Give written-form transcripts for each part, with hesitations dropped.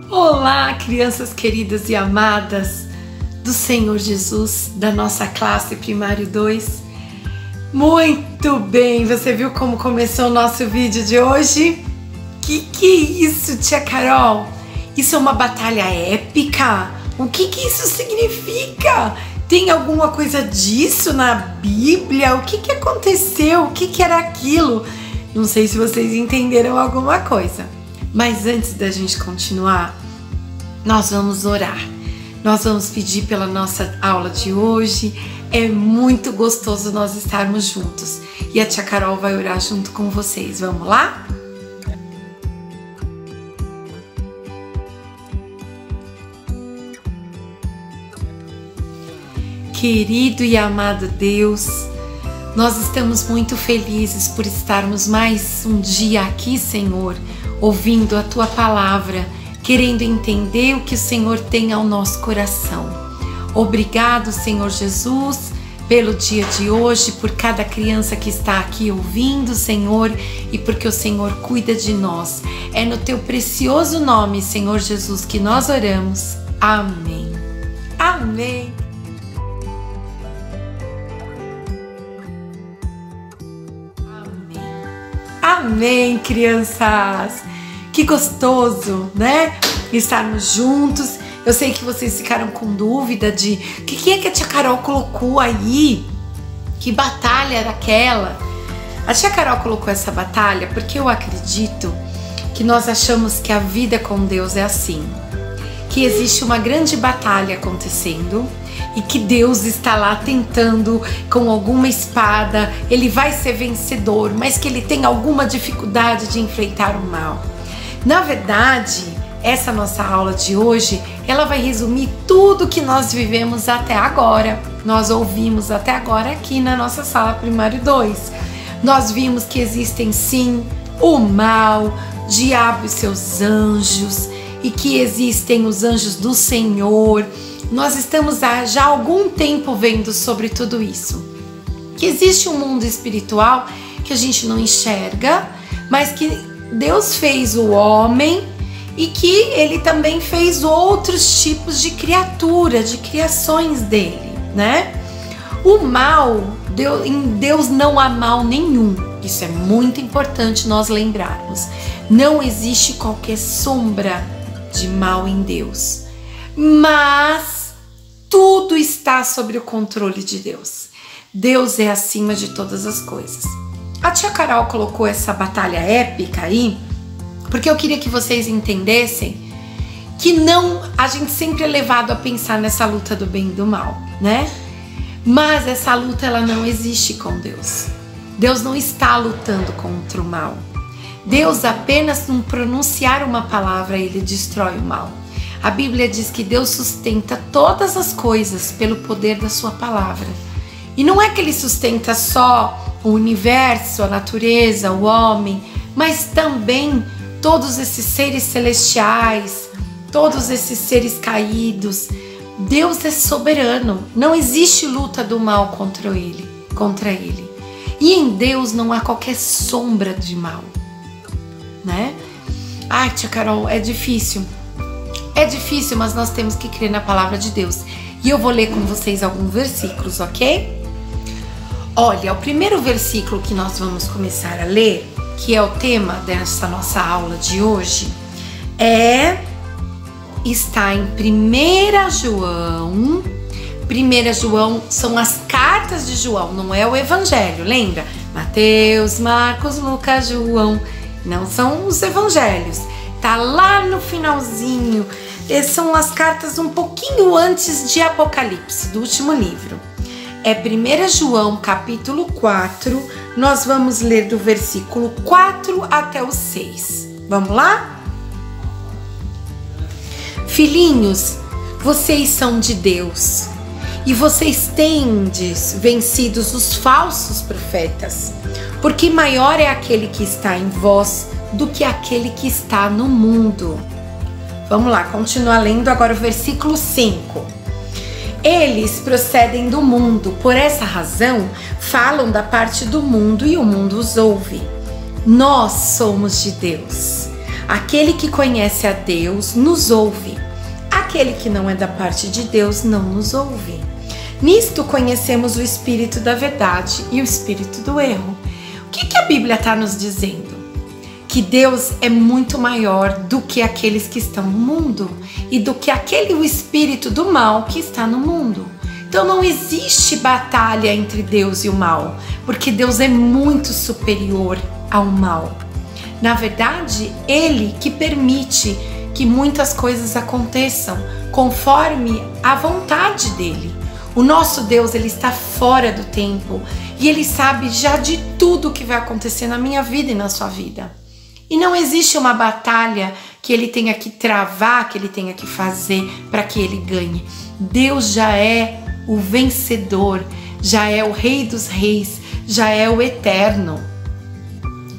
Olá, crianças queridas e amadas do Senhor Jesus, da nossa classe Primário 2. Muito bem, você viu como começou o nosso vídeo de hoje? Que é isso, tia Carol? Isso é uma batalha épica? O que isso significa? Tem alguma coisa disso na Bíblia? O que aconteceu? O que era aquilo? Não sei se vocês entenderam alguma coisa. Mas antes da gente continuar, nós vamos orar. Nós vamos pedir pela nossa aula de hoje. É muito gostoso nós estarmos juntos. E a tia Carol vai orar junto com vocês. Vamos lá? Querido e amado Deus, nós estamos muito felizes por estarmos mais um dia aqui, Senhor, ouvindo a Tua Palavra, querendo entender o que o Senhor tem ao nosso coração. Obrigado, Senhor Jesus, pelo dia de hoje, por cada criança que está aqui ouvindo, Senhor, e porque o Senhor cuida de nós. É no Teu precioso nome, Senhor Jesus, que nós oramos. Amém. Amém. Amém, crianças! Que gostoso, né? Estarmos juntos. Eu sei que vocês ficaram com dúvida de o que é que a tia Carol colocou aí? Que batalha era aquela? A tia Carol colocou essa batalha porque eu acredito que nós achamos que a vida com Deus é assim. Que existe uma grande batalha acontecendo e que Deus está lá tentando com alguma espada, ele vai ser vencedor, mas que ele tem alguma dificuldade de enfrentar o mal. Na verdade, essa nossa aula de hoje, ela vai resumir tudo que nós vivemos até agora. Nós ouvimos até agora aqui na nossa sala Primário 2. Nós vimos que existem sim o mal, o diabo e seus anjos, e que existem os anjos do Senhor. Nós estamos já há algum tempo vendo sobre tudo isso. Que existe um mundo espiritual que a gente não enxerga, mas que Deus fez o homem e que ele também fez outros tipos de criatura, de criações dele, né? O mal, em Deus não há mal nenhum. Isso é muito importante nós lembrarmos. Não existe qualquer sombra de mal em Deus. Mas tudo está sob o controle de Deus. Deus é acima de todas as coisas. A tia Carol colocou essa batalha épica aí, porque eu queria que vocês entendessem que não, a gente sempre é levado a pensar nessa luta do bem e do mal, né? Mas essa luta, ela não existe com Deus. Deus não está lutando contra o mal. Deus apenas, no pronunciar uma palavra, ele destrói o mal. A Bíblia diz que Deus sustenta todas as coisas pelo poder da sua palavra. E não é que ele sustenta só o universo, a natureza, o homem, mas também todos esses seres celestiais, todos esses seres caídos. Deus é soberano. Não existe luta do mal contra ele. E em Deus não há qualquer sombra de mal, né? Ai, tia Carol, é difícil. É difícil, mas nós temos que crer na palavra de Deus. E eu vou ler com vocês alguns versículos, ok? Olha, o primeiro versículo que nós vamos começar a ler, que é o tema dessa nossa aula de hoje, está em 1 João. 1 João são as cartas de João, não é o Evangelho, lembra? Mateus, Marcos, Lucas, João, não são os Evangelhos. Tá lá no finalzinho. São as cartas um pouquinho antes de Apocalipse, do último livro. É 1 João, capítulo 4. Nós vamos ler do versículo 4 até o 6. Vamos lá? Filhinhos, vocês são de Deus e vocês tendes vencidos os falsos profetas, porque maior é aquele que está em vós do que aquele que está no mundo. Vamos lá, continuar lendo agora o versículo 5. Eles procedem do mundo, por essa razão falam da parte do mundo e o mundo os ouve. Nós somos de Deus. Aquele que conhece a Deus nos ouve. Aquele que não é da parte de Deus não nos ouve. Nisto conhecemos o espírito da verdade e o espírito do erro. O que a Bíblia está nos dizendo? Que Deus é muito maior do que aqueles que estão no mundo e do que o espírito do mal que está no mundo. Então não existe batalha entre Deus e o mal, porque Deus é muito superior ao mal. Na verdade, Ele que permite que muitas coisas aconteçam conforme a vontade dEle. O nosso Deus, Ele está fora do tempo e Ele sabe já de tudo o que vai acontecer na minha vida e na sua vida. E não existe uma batalha que Ele tenha que travar, que Ele tenha que fazer para que Ele ganhe. Deus já é o vencedor, já é o Rei dos Reis, já é o Eterno.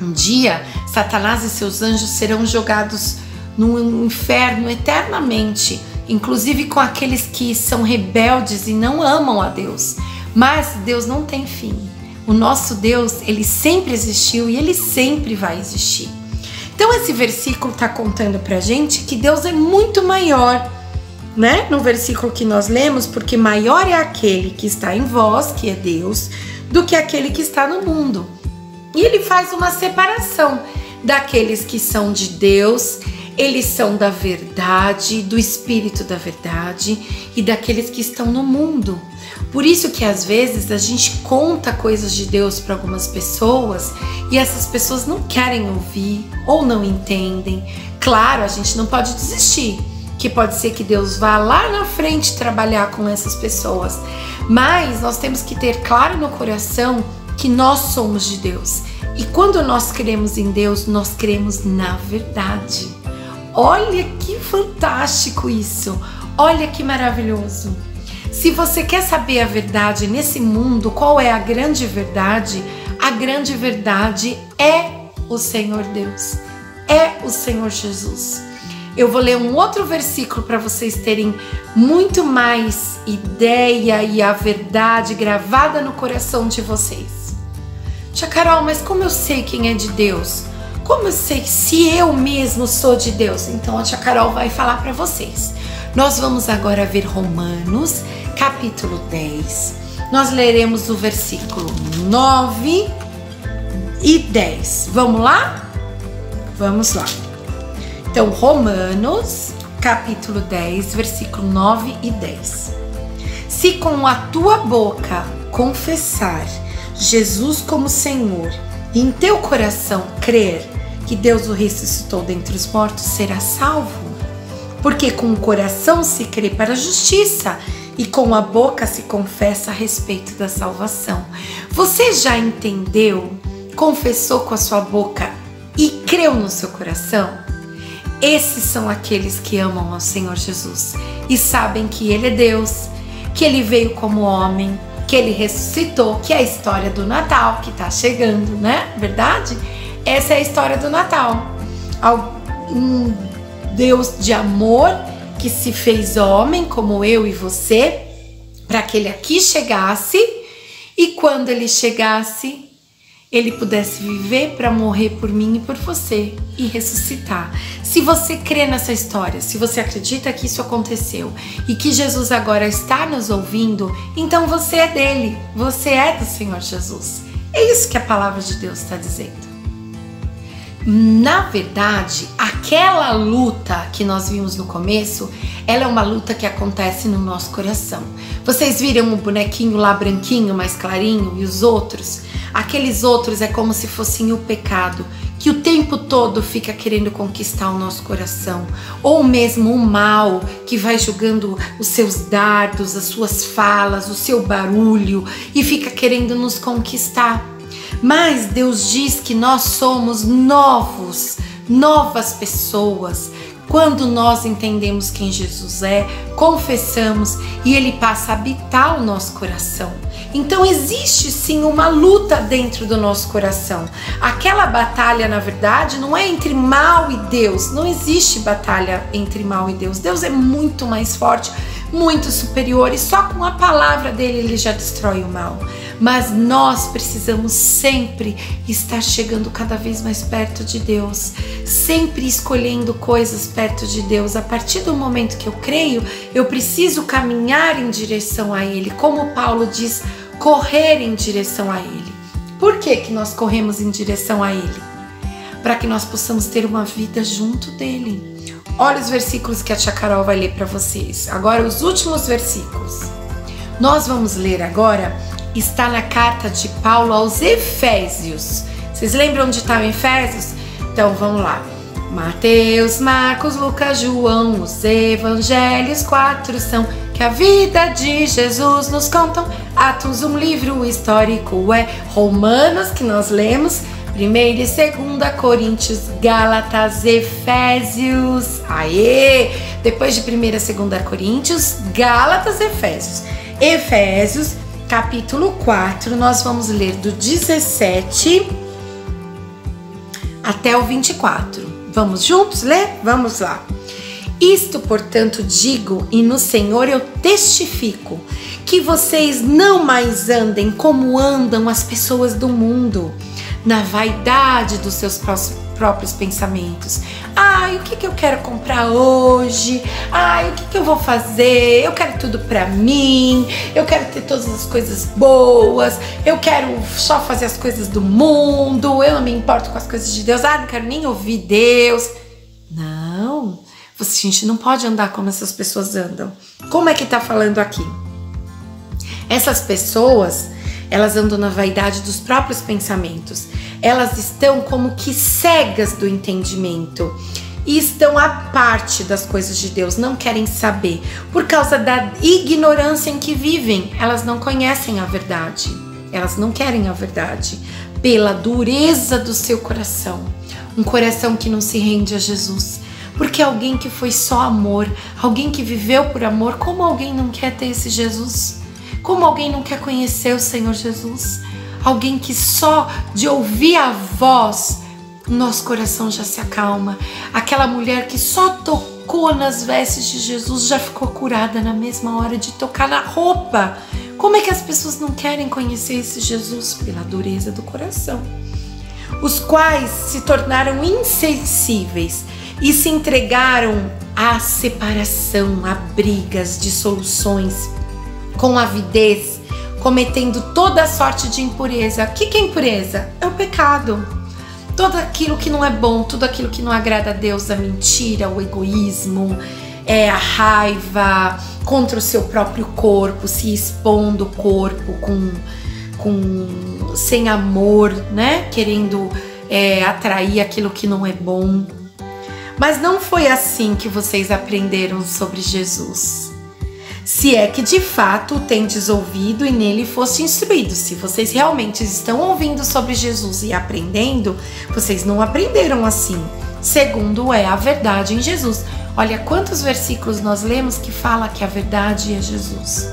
Um dia, Satanás e seus anjos serão jogados no inferno eternamente, inclusive com aqueles que são rebeldes e não amam a Deus. Mas Deus não tem fim. O nosso Deus, Ele sempre existiu e Ele sempre vai existir. Então esse versículo está contando pra gente que Deus é muito maior, né? No versículo que nós lemos, porque maior é aquele que está em vós, que é Deus, do que aquele que está no mundo. E Ele faz uma separação daqueles que são de Deus, eles são da verdade, do espírito da verdade, e daqueles que estão no mundo. Por isso que às vezes a gente conta coisas de Deus para algumas pessoas e essas pessoas não querem ouvir ou não entendem. Claro, a gente não pode desistir, que pode ser que Deus vá lá na frente trabalhar com essas pessoas, mas nós temos que ter claro no coração que nós somos de Deus. E quando nós cremos em Deus, nós cremos na verdade. Olha que fantástico isso! Olha que maravilhoso! Se você quer saber a verdade nesse mundo, qual é a grande verdade? A grande verdade é o Senhor Deus, é o Senhor Jesus. Eu vou ler um outro versículo para vocês terem muito mais ideia e a verdade gravada no coração de vocês. Tia Carol, mas como eu sei quem é de Deus? Como eu sei se eu mesmo sou de Deus? Então a Tia Carol vai falar para vocês. Nós vamos agora ver Romanos, capítulo 10. Nós leremos o versículo 9 e 10. Vamos lá? Vamos lá. Então, Romanos, capítulo 10, versículo 9 e 10. Se com a tua boca confessar Jesus como Senhor e em teu coração crer que Deus o ressuscitou dentre os mortos, serás salvo. Porque com o coração se crê para a justiça e com a boca se confessa a respeito da salvação. Você já entendeu, confessou com a sua boca e creu no seu coração? Esses são aqueles que amam ao Senhor Jesus e sabem que Ele é Deus, que Ele veio como homem, que Ele ressuscitou, que é a história do Natal que está chegando, né? Verdade? Essa é a história do Natal. Um Deus de amor que se fez homem como eu e você, para que Ele aqui chegasse e quando Ele chegasse, Ele pudesse viver para morrer por mim e por você e ressuscitar. Se você crê nessa história, se você acredita que isso aconteceu e que Jesus agora está nos ouvindo, então você é dele, você é do Senhor Jesus. É isso que a palavra de Deus está dizendo. Na verdade, aquela luta que nós vimos no começo, ela é uma luta que acontece no nosso coração. Vocês viram o bonequinho lá branquinho, mais clarinho, e os outros? Aqueles outros é como se fossem o pecado, que o tempo todo fica querendo conquistar o nosso coração. Ou mesmo o mal, que vai jogando os seus dardos, as suas falas, o seu barulho, e fica querendo nos conquistar. Mas Deus diz que nós somos novas pessoas, quando nós entendemos quem Jesus é, confessamos e Ele passa a habitar o nosso coração. Então existe sim uma luta dentro do nosso coração. Aquela batalha, na verdade, não é entre mal e Deus. Não existe batalha entre mal e Deus. Deus é muito mais forte, muito superior, e só com a palavra dele ele já destrói o mal. Mas nós precisamos sempre estar chegando cada vez mais perto de Deus, sempre escolhendo coisas perto de Deus. A partir do momento que eu creio, eu preciso caminhar em direção a Ele, como Paulo diz, correr em direção a Ele. Por que que nós corremos em direção a Ele? Para que nós possamos ter uma vida junto dele. Olha os versículos que a tia Carol vai ler para vocês. Agora os últimos versículos. Nós vamos ler agora, está na carta de Paulo aos Efésios. Vocês lembram onde está o Efésios? Então vamos lá. Mateus, Marcos, Lucas, João, os evangelhos 4 são que a vida de Jesus nos contam. Atos, um livro histórico é. Romanos, que nós lemos. 1ª e 2ª Coríntios, Gálatas, Efésios. Aê! Depois de 1ª e 2ª Coríntios, Gálatas, Efésios. Efésios, capítulo 4, nós vamos ler do 17 até o 24. Vamos juntos ler? Vamos lá. Isto, portanto, digo, e no Senhor eu testifico, que vocês não mais andem como andam as pessoas do mundo, na vaidade dos seus próprios pensamentos. Ai, o que eu quero comprar hoje? Ai, o que eu vou fazer? Eu quero tudo pra mim, eu quero ter todas as coisas boas, eu quero só fazer as coisas do mundo, eu não me importo com as coisas de Deus, não quero nem ouvir Deus. Não, a gente não pode andar como essas pessoas andam. Como é que tá falando aqui? Essas pessoas, elas andam na vaidade dos próprios pensamentos. Elas estão como que cegas do entendimento e estão à parte das coisas de Deus, não querem saber. Por causa da ignorância em que vivem, elas não conhecem a verdade. Elas não querem a verdade. Pela dureza do seu coração. Um coração que não se rende a Jesus. Porque alguém que foi só amor, alguém que viveu por amor, como alguém não quer ter esse Jesus? Como alguém não quer conhecer o Senhor Jesus? Alguém que só de ouvir a voz, nosso coração já se acalma. Aquela mulher que só tocou nas vestes de Jesus já ficou curada na mesma hora de tocar na roupa. Como é que as pessoas não querem conhecer esse Jesus? Pela dureza do coração. Os quais se tornaram insensíveis e se entregaram à separação, a brigas, dissoluções, com avidez, cometendo toda sorte de impureza. O que é impureza? É o pecado. Tudo aquilo que não é bom, tudo aquilo que não agrada a Deus, a mentira, o egoísmo, a raiva contra o seu próprio corpo, se expondo o corpo sem amor, né? Querendo atrair aquilo que não é bom. Mas não foi assim que vocês aprenderam sobre Jesus. Se é que de fato o tendes ouvido e nele foste instruído. Se vocês realmente estão ouvindo sobre Jesus e aprendendo, vocês não aprenderam assim. Segundo é a verdade em Jesus. Olha quantos versículos nós lemos que fala que a verdade é Jesus.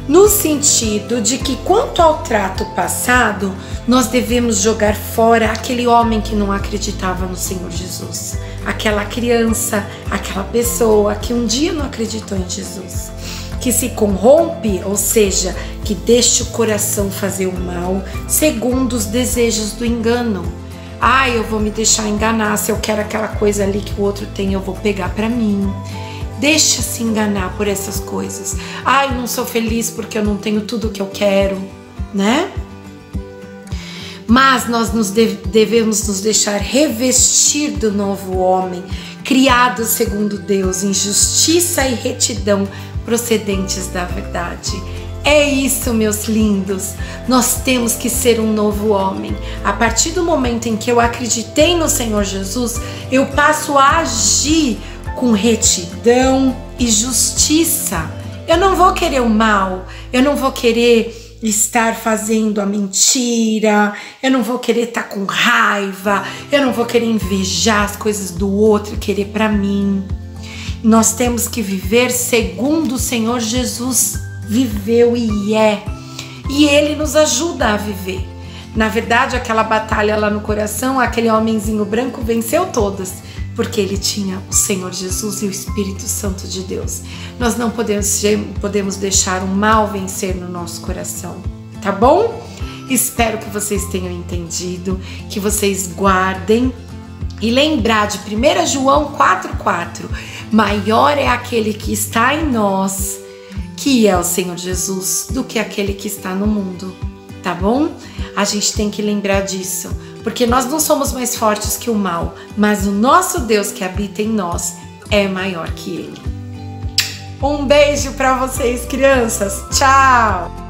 No sentido de que quanto ao trato passado, nós devemos jogar fora aquele homem que não acreditava no Senhor Jesus. Aquela criança, aquela pessoa que um dia não acreditou em Jesus. Que se corrompe, ou seja, que deixa o coração fazer o mal, segundo os desejos do engano. Eu vou me deixar enganar, se eu quero aquela coisa ali que o outro tem, eu vou pegar pra mim. Deixa se enganar por essas coisas. Eu não sou feliz porque eu não tenho tudo o que eu quero, né? Mas nós devemos nos deixar revestir do novo homem, criado segundo Deus, em justiça e retidão, procedentes da verdade. É isso, meus lindos. Nós temos que ser um novo homem. A partir do momento em que eu acreditei no Senhor Jesus, eu passo a agir com retidão e justiça. Eu não vou querer o mal, eu não vou querer estar fazendo a mentira, eu não vou querer estar com raiva, eu não vou querer invejar as coisas do outro e querer para mim. Nós temos que viver segundo o Senhor Jesus viveu e é. E Ele nos ajuda a viver. Na verdade, aquela batalha lá no coração, aquele homenzinho branco venceu todas. porque ele tinha o Senhor Jesus e o Espírito Santo de Deus. Nós não podemos deixar o mal vencer no nosso coração, tá bom? Espero que vocês tenham entendido, que vocês guardem e lembrar de 1 João 4,4. Maior é aquele que está em nós, que é o Senhor Jesus, do que aquele que está no mundo, tá bom? A gente tem que lembrar disso, porque nós não somos mais fortes que o mal, mas o nosso Deus que habita em nós é maior que ele. Um beijo para vocês, crianças. Tchau!